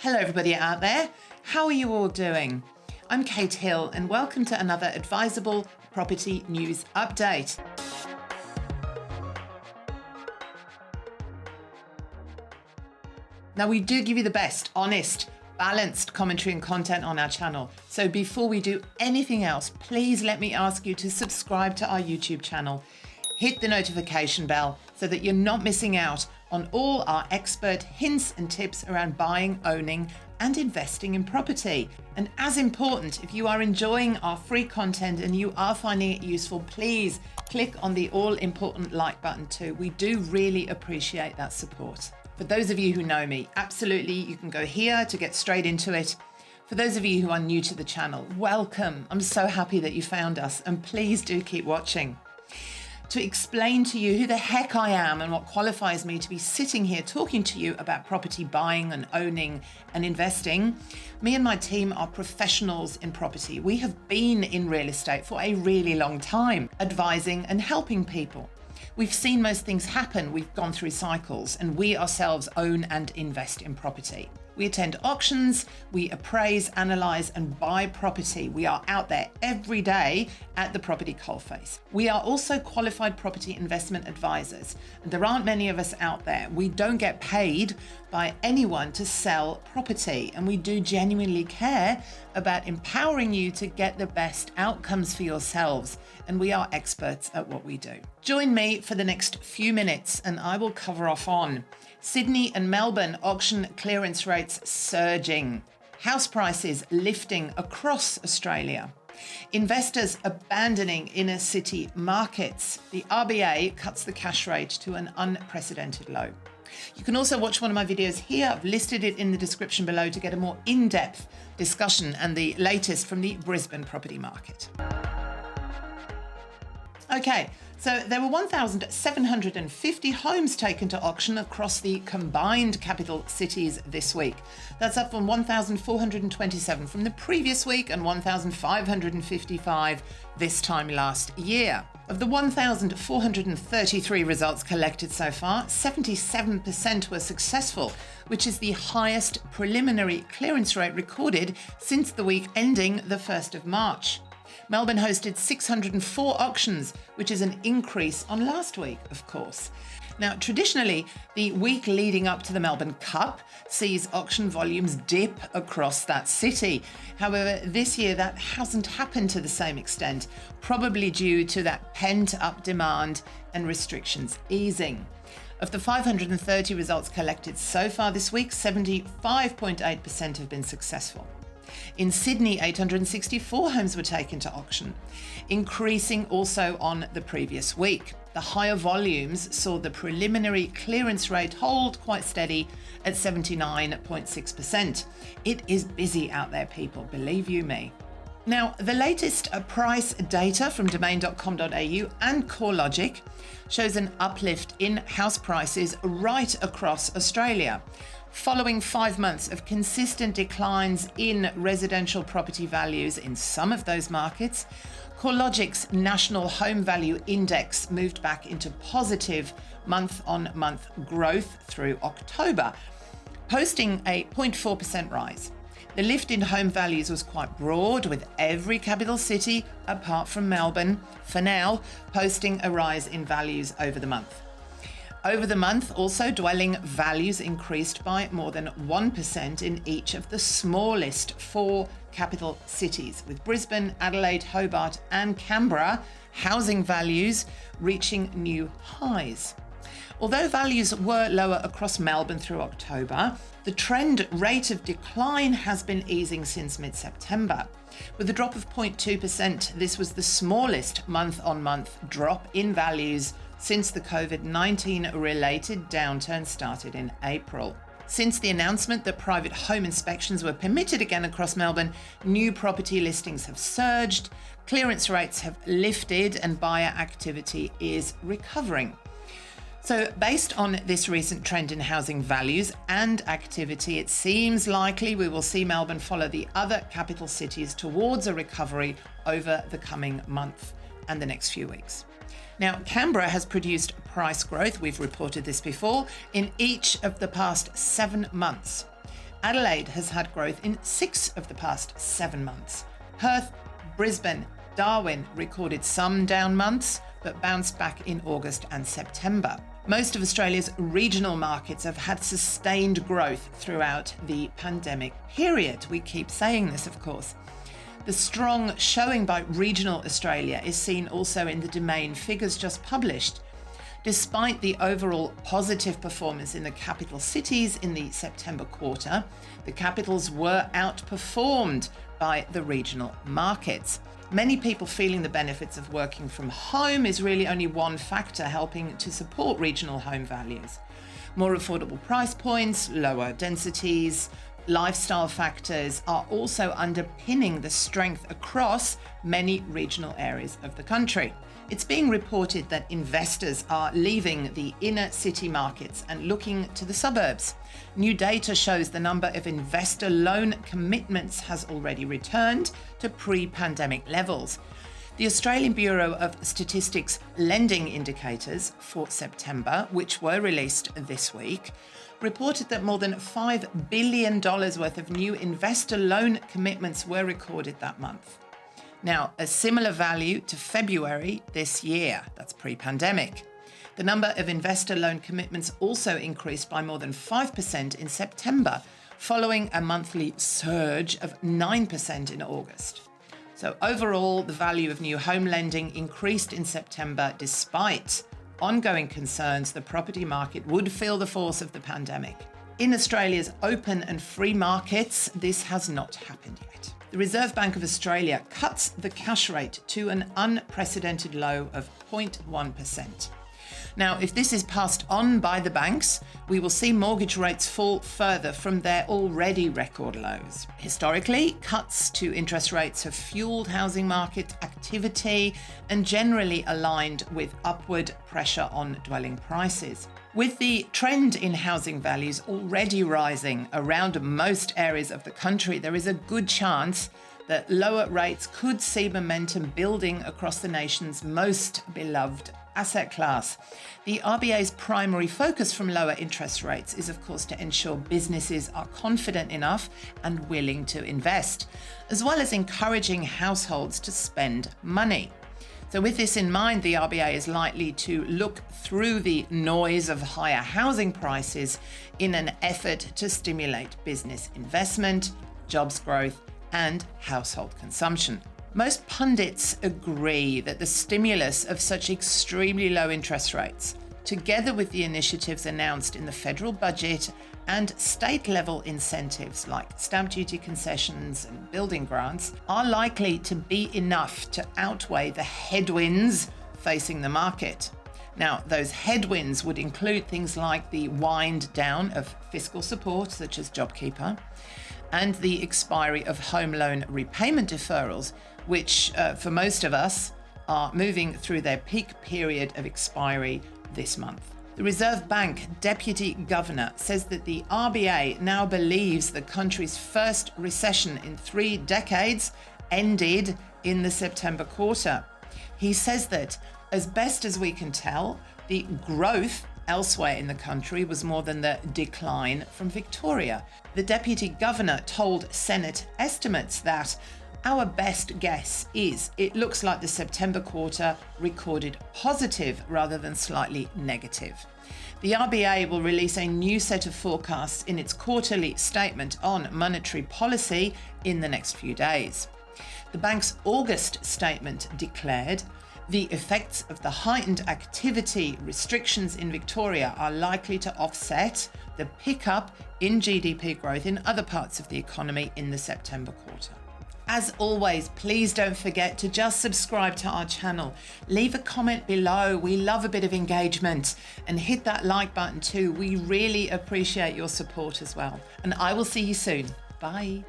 Hello everybody out there, how are you all doing? I'm Kate Hill and welcome to another Adviseable Property News Update. Now we do give you the best, honest, balanced commentary and content on our channel. So before we do anything else, please let me ask you to subscribe to our YouTube channel. Hit the notification bell so that you're not missing out on all our expert hints and tips around buying, owning, and investing in property. And as important, if you are enjoying our free content and you are finding it useful, please click on the all-important like button too. We do really appreciate that support. For those of you who know me, absolutely, you can go here to get straight into it. For those of you who are new to the channel, welcome. I'm so happy that you found us, and please do keep watching. To explain to you who the heck I am and what qualifies me to be sitting here talking to you about property buying and owning and investing, me and my team are professionals in property. We have been in real estate for a really long time, advising and helping people. We've seen most things happen, we've gone through cycles, and we ourselves own and invest in property. We attend auctions, we appraise, analyse and buy property. We are out there every day at the property coalface. We are also qualified property investment advisors, and there aren't many of us out there. We don't get paid by anyone to sell property, and we do genuinely care about empowering you to get the best outcomes for yourselves, and we are experts at what we do. Join me for the next few minutes and I will cover off on Sydney and Melbourne auction clearance rates surging, house prices lifting across Australia, investors abandoning inner city markets, the RBA cuts the cash rate to an unprecedented low. You can also watch one of my videos here. I've listed it in the description below to get a more in-depth discussion and the latest from the Brisbane property market. Okay, so there were 1,750 homes taken to auction across the combined capital cities this week. That's up from 1,427 from the previous week and 1,555 this time last year. Of the 1,433 results collected so far, 77% were successful, which is the highest preliminary clearance rate recorded since the week ending the 1st of March. Melbourne hosted 604 auctions, which is an increase on last week, of course. Now, traditionally, the week leading up to the Melbourne Cup sees auction volumes dip across that city. However, this year that hasn't happened to the same extent, probably due to that pent-up demand and restrictions easing. Of the 530 results collected so far this week, 75.8% have been successful. In Sydney, 864 homes were taken to auction, increasing also on the previous week. The higher volumes saw the preliminary clearance rate hold quite steady at 79.6%. It is busy out there, people, believe you me. Now, the latest price data from domain.com.au and CoreLogic shows an uplift in house prices right across Australia. Following 5 months of consistent declines in residential property values in some of those markets, CoreLogic's National Home Value Index moved back into positive month-on-month growth through October, posting a 0.4% rise. The lift in home values was quite broad, with every capital city, apart from Melbourne, for now, posting a rise in values over the month. Over the month, also, dwelling values increased by more than 1% in each of the smallest 4 capital cities, with Brisbane, Adelaide, Hobart and Canberra housing values reaching new highs. Although values were lower across Melbourne through October, the trend rate of decline has been easing since mid-September. With a drop of 0.2%, this was the smallest month-on-month drop in values since the COVID-19 related downturn started in April. Since the announcement that private home inspections were permitted again across Melbourne, new property listings have surged, clearance rates have lifted and buyer activity is recovering. So based on this recent trend in housing values and activity, it seems likely we will see Melbourne follow the other capital cities towards a recovery over the coming month and the next few weeks. Now, Canberra has produced price growth, we've reported this before, in each of the past 7 months. Adelaide has had growth in 6 of the past 7 months. Perth, Brisbane, Darwin recorded some down months, but bounced back in August and September. Most of Australia's regional markets have had sustained growth throughout the pandemic period. We keep saying this, of course. The strong showing by regional Australia is seen also in the Domain figures just published. Despite the overall positive performance in the capital cities in the September quarter, the capitals were outperformed by the regional markets. Many people feeling the benefits of working from home is really only one factor helping to support regional home values. More affordable price points, lower densities, lifestyle factors are also underpinning the strength across many regional areas of the country. It's being reported that investors are leaving the inner city markets and looking to the suburbs. New data shows the number of investor loan commitments has already returned to pre-pandemic levels. The Australian Bureau of Statistics lending indicators for September, which were released this week, reported that more than $5 billion worth of new investor loan commitments were recorded that month. Now, a similar value to February this year, that's pre-pandemic. The number of investor loan commitments also increased by more than 5% in September, following a monthly surge of 9% in August. So overall, the value of new home lending increased in September despite ongoing concerns the property market would feel the force of the pandemic. In Australia's open and free markets, this has not happened yet. The Reserve Bank of Australia cuts the cash rate to an unprecedented low of 0.1%. Now, if this is passed on by the banks, we will see mortgage rates fall further from their already record lows. Historically, cuts to interest rates have fueled housing market activity and generally aligned with upward pressure on dwelling prices. With the trend in housing values already rising around most areas of the country, there is a good chance that lower rates could see momentum building across the nation's most beloved asset class. The RBA's primary focus from lower interest rates is, of course, to ensure businesses are confident enough and willing to invest, as well as encouraging households to spend money. So with this in mind, the RBA is likely to look through the noise of higher housing prices in an effort to stimulate business investment, jobs growth, and household consumption. Most pundits agree that the stimulus of such extremely low interest rates, together with the initiatives announced in the federal budget and state-level incentives like stamp duty concessions and building grants, are likely to be enough to outweigh the headwinds facing the market. Now, those headwinds would include things like the wind down of fiscal support, such as JobKeeper, and the expiry of home loan repayment deferrals, which for most of us are moving through their peak period of expiry this month. The Reserve Bank Deputy Governor says that the RBA now believes the country's first recession in 3 decades ended in the September quarter. He says that, as best as we can tell, the growth elsewhere in the country was more than the decline from Victoria. The Deputy Governor told Senate estimates that our best guess is it looks like the September quarter recorded positive rather than slightly negative. The RBA will release a new set of forecasts in its quarterly statement on monetary policy in the next few days. The bank's August statement declared the effects of the heightened activity restrictions in Victoria are likely to offset the pickup in GDP growth in other parts of the economy in the September quarter. As always, please don't forget to just subscribe to our channel. Leave a comment below. We love a bit of engagement, and hit that like button too. We really appreciate your support as well. And I will see you soon. Bye.